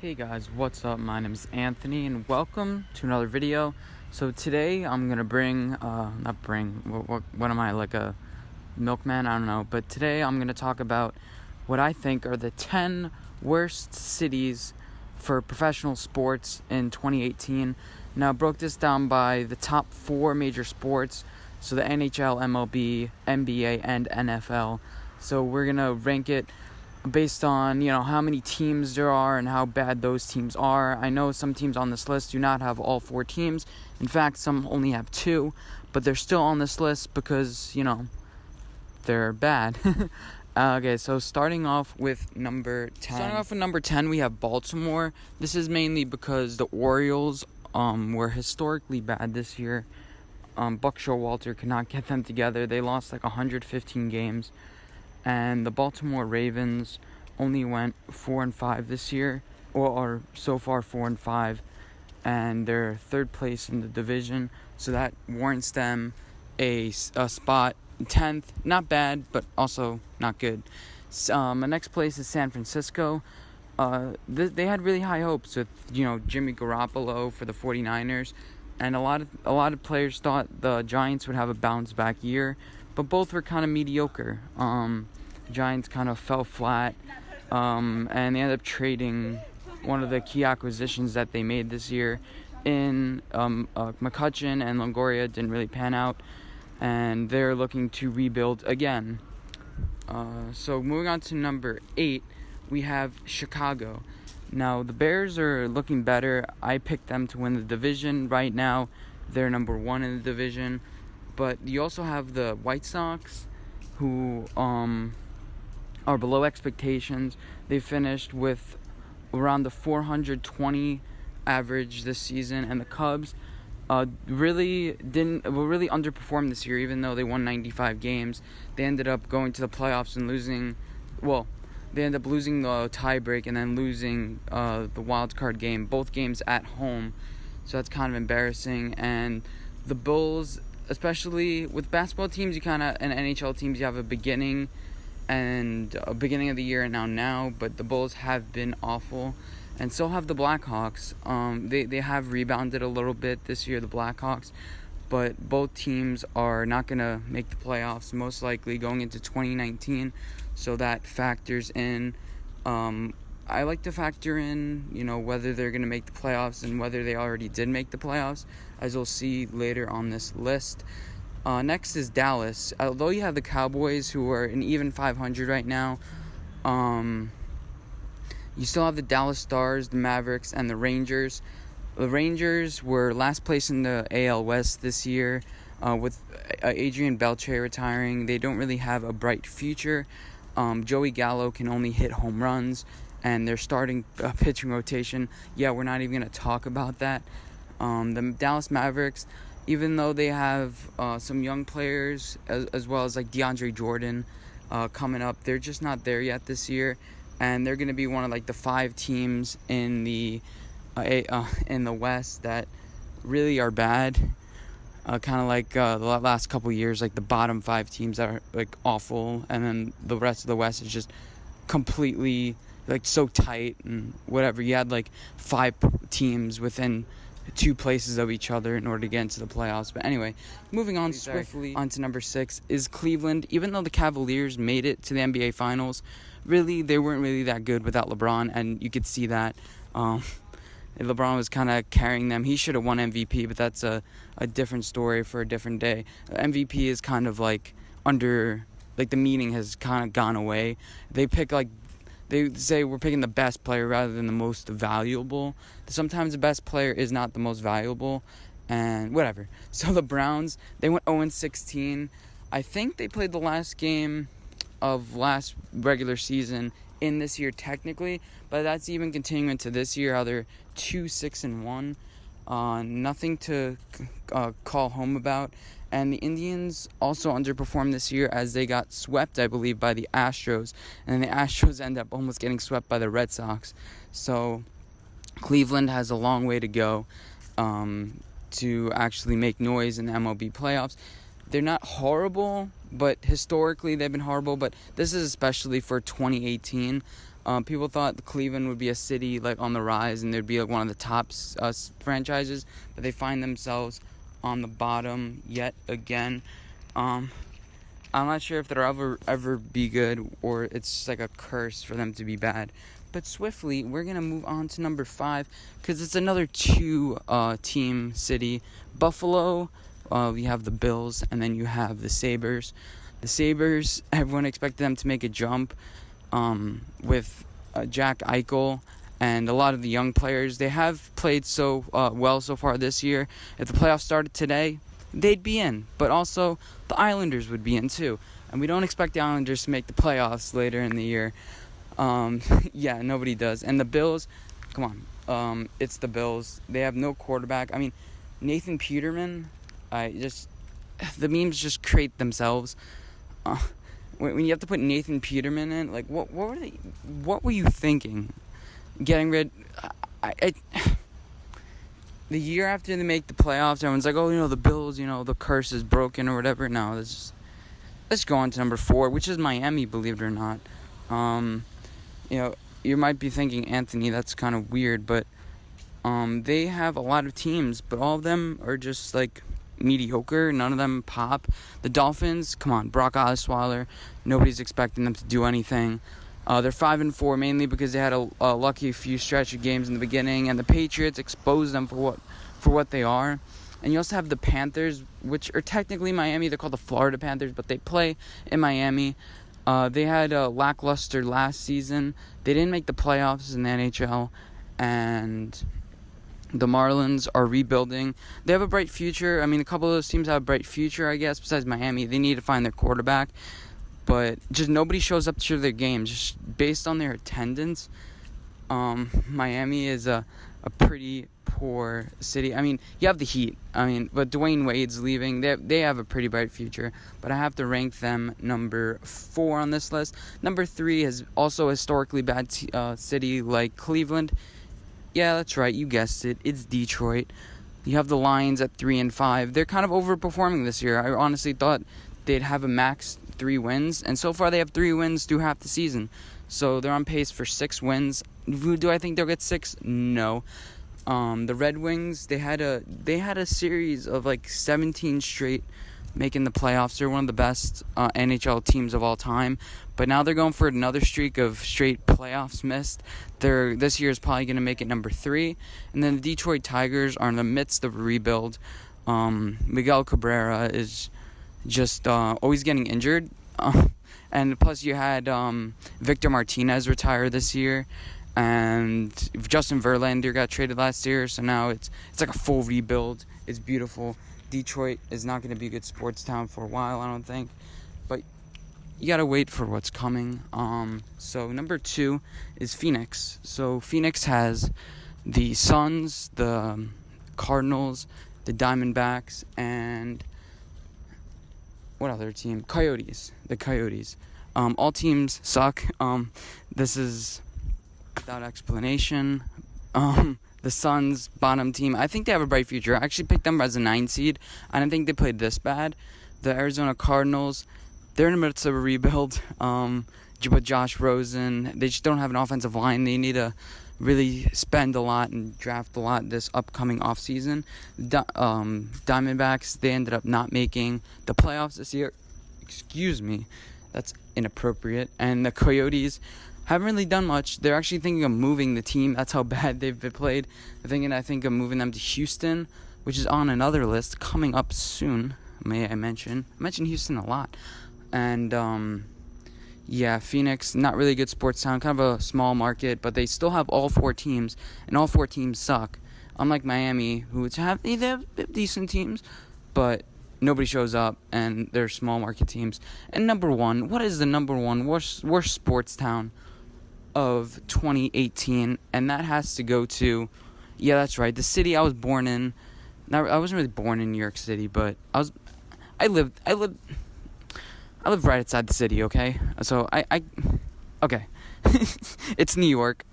Hey guys, what's up? My name is Anthony and welcome to another video. So today I'm gonna bring, what am I, like a milkman? I don't know. But today I'm gonna talk about what I think are the 10 worst cities for professional sports in 2018. Now I broke this down by the top 4 major sports. So the NHL, MLB, NBA, and NFL. So we're gonna rank it based on, how many teams there are and how bad those teams are. I know some teams on this list do not have all 4 teams. In fact, some only have 2, but they're still on this list because, they're bad. Okay, so starting off with number 10. We have Baltimore. This is mainly because the Orioles were historically bad this year. Buck Showalter could not get them together. They lost like 115 games. And the Baltimore Ravens only went 4-5 this year, or so far 4-5, and they're third place in the division, so that warrants them a spot 10th. Not bad, but also not good. The next place is San Francisco. They had really high hopes with Jimmy Garoppolo for the 49ers, and a lot of players thought the Giants would have a bounce back year, but both were kind of mediocre. Giants kind of fell flat, and they ended up trading one of the key acquisitions that they made this year in McCutchen and Longoria. Didn't really pan out, and they're looking to rebuild again. So moving on to number 8, we have Chicago. Now the Bears are looking better. I picked them to win the division. Right now they're number 1 in the division, but you also have the White Sox, who are below expectations. They finished with around the 420 average this season, and the Cubs really underperformed this year. Even though they won 95 games, they ended up going to the playoffs and losing. Well, they ended up losing the tiebreak and then losing the wild card game, both games at home. So that's kind of embarrassing. And the Bulls, especially with basketball teams, and NHL teams, you have a beginning of the year and now, but the Bulls have been awful, and so have the Blackhawks. They have rebounded a little bit this year, the Blackhawks, but both teams are not going to make the playoffs, most likely going into 2019, so that factors in. I like to factor in, whether they're going to make the playoffs and whether they already did make the playoffs, as you'll see later on this list. Next is Dallas. Although you have the Cowboys, who are an even 500 right now, you still have the Dallas Stars, the Mavericks, and the Rangers. The Rangers were last place in the AL West this year, with Adrian Beltre retiring. They don't really have a bright future. Joey Gallo can only hit home runs, and their starting pitching rotation, we're not even going to talk about that. The Dallas Mavericks, even though they have some young players, as well as like DeAndre Jordan coming up, they're just not there yet this year, and they're going to be one of like the 5 teams in the West that really are bad. Kind of like the last couple years, like the bottom 5 teams that are like awful, and then the rest of the West is just completely like so tight and whatever. You had like 5 teams within 2 places of each other in order to get into the playoffs. But anyway, moving on swiftly on to number 6 is Cleveland. Even though the Cavaliers made it to the NBA Finals, really they weren't really that good without LeBron, and you could see that. LeBron was kind of carrying them. He should have won MVP, but that's a different story for a different day. MVP is kind of like the meaning has kind of gone away. They say we're picking the best player rather than the most valuable. Sometimes the best player is not the most valuable, and whatever. So the Browns, they went 0-16. I think they played the last game of last regular season in this year technically, but that's even continuing into this year, how they're 2-6-1. Nothing to call home about. And the Indians also underperformed this year as they got swept, I believe, by the Astros. And the Astros end up almost getting swept by the Red Sox. So Cleveland has a long way to go to actually make noise in the MLB playoffs. They're not horrible, but historically they've been horrible. But this is especially for 2018. People thought Cleveland would be a city like on the rise and they'd be like one of the top franchises, but they find themselves on the bottom yet again. I'm not sure if they'll ever be good or it's like a curse for them to be bad. But swiftly, we're going to move on to number 5 because it's another 2-team city. Buffalo, we have the Bills, and then you have the Sabres. The Sabres, everyone expected them to make a jump with Jack Eichel and a lot of the young players. They have played so well so far this year. If the playoffs started today, they'd be in. But also, the Islanders would be in too. And we don't expect the Islanders to make the playoffs later in the year. Yeah, nobody does. And the Bills, come on, it's the Bills. They have no quarterback. I mean, Nathan Peterman, the memes just create themselves. When you have to put Nathan Peterman in, like, what were you thinking? Getting rid, the year after they make the playoffs, everyone's like, oh, the Bills, the curse is broken or whatever. No, let's go on to number 4, which is Miami, believe it or not. You might be thinking, Anthony, that's kind of weird, but they have a lot of teams, but all of them are just like mediocre. None of them pop. The Dolphins, come on, Brock Osweiler, nobody's expecting them to do anything. They're 5-4 mainly because they had a lucky few stretch of games in the beginning, and the Patriots exposed them for what they are. And you also have the Panthers, which are technically Miami. They're called the Florida Panthers, but they play in Miami. They had a lackluster last season. They didn't make the playoffs in the NHL, and the Marlins are rebuilding. They have a bright future. I mean, a couple of those teams have a bright future, I guess, besides Miami. They need to find their quarterback, but just nobody shows up to their games. Just based on their attendance, Miami is a pretty poor city. I mean, you have the Heat. But Dwayne Wade's leaving. They have a pretty bright future, but I have to rank them number 4 on this list. Number 3 is also a historically bad city like Cleveland. Yeah, that's right. You guessed it. It's Detroit. You have the Lions at 3-5. They're kind of overperforming this year. I honestly thought they'd have a max 3 wins, and so far they have 3 wins through half the season. So they're on pace for 6 wins. Do I think they'll get 6? No. The Red Wings, they had a series of like 17 straight making the playoffs. They're one of the best NHL teams of all time. But now they're going for another streak of straight playoffs missed. This year is probably going to make it number 3. And then the Detroit Tigers are in the midst of a rebuild. Miguel Cabrera is just always getting injured. And plus you had Victor Martinez retire this year. And Justin Verlander got traded last year, so now it's like a full rebuild. It's beautiful. Detroit is not going to be a good sports town for a while, I don't think. But you got to wait for what's coming. So number 2 is Phoenix. So Phoenix has the Suns, the Cardinals, the Diamondbacks, and what other team? Coyotes. The Coyotes. All teams suck. This is without explanation. The Suns, bottom team. I think they have a bright future. I actually picked them as a 9 seed. I didn't think they played this bad. The Arizona Cardinals, they're in the midst of a rebuild. But Josh Rosen, they just don't have an offensive line. They need to really spend a lot and draft a lot this upcoming offseason. Diamondbacks, they ended up not making the playoffs this year. Excuse me. That's inappropriate. And the Coyotes haven't really done much. They're actually thinking of moving the team. That's how bad they've been played. I think of moving them to Houston, which is on another list coming up soon. May I mention? I mention Houston a lot. And yeah, Phoenix, not really good sports town, kind of a small market, but they still have all 4 teams, and all 4 teams suck. Unlike Miami, who they have decent teams, but nobody shows up, and they're small market teams. And number 1, what is the number 1 worst sports town of 2018? And that has to go to, yeah, that's right, the city I was born in. Now, I wasn't really born in New York City, but I lived right outside the city, okay? So okay. It's New York.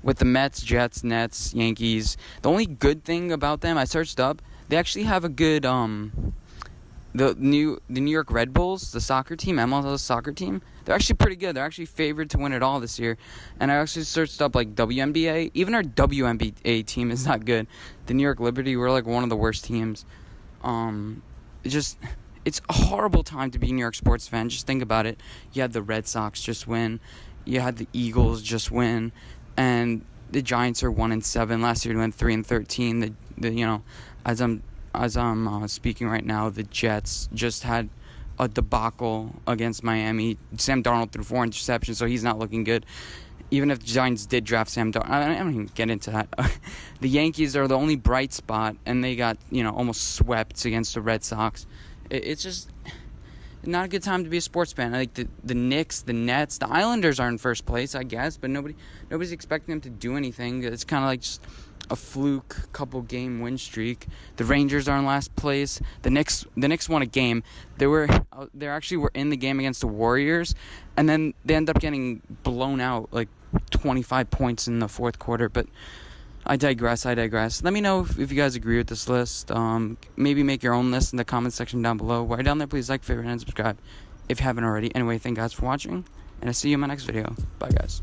With the Mets, Jets, Nets, Yankees. The only good thing about them, I searched up, they actually have a good the New York Red Bulls, the soccer team, MLS soccer team, they're actually pretty good. They're actually favored to win it all this year. And I actually searched up like WNBA. Even our WNBA team is not good. The New York Liberty, we're like one of the worst teams. It's a horrible time to be a New York sports fan. Just think about it. You had the Red Sox just win. You had the Eagles just win, and the Giants are 1-7. Last year they went 3-13. As I'm speaking right now, the Jets just had a debacle against Miami. Sam Darnold threw 4 interceptions, so he's not looking good. Even if the Giants did draft Sam Darnold, I don't even get into that. The Yankees are the only bright spot, and they got almost swept against the Red Sox. It's just not a good time to be a sports fan. Like the Knicks, the Nets, the Islanders are in first place, I guess, but nobody's expecting them to do anything. It's kind of like just a fluke couple game win streak. The Rangers are in last place. The Knicks won a game. They actually were in the game against the Warriors, and then they end up getting blown out like 25 points in the fourth quarter. But I digress. Let me know if you guys agree with this list. Maybe make your own list in the comment section down below. While you're down there, please like, favorite, and subscribe if you haven't already. Anyway, thank you guys for watching, and I'll see you in my next video. Bye, guys.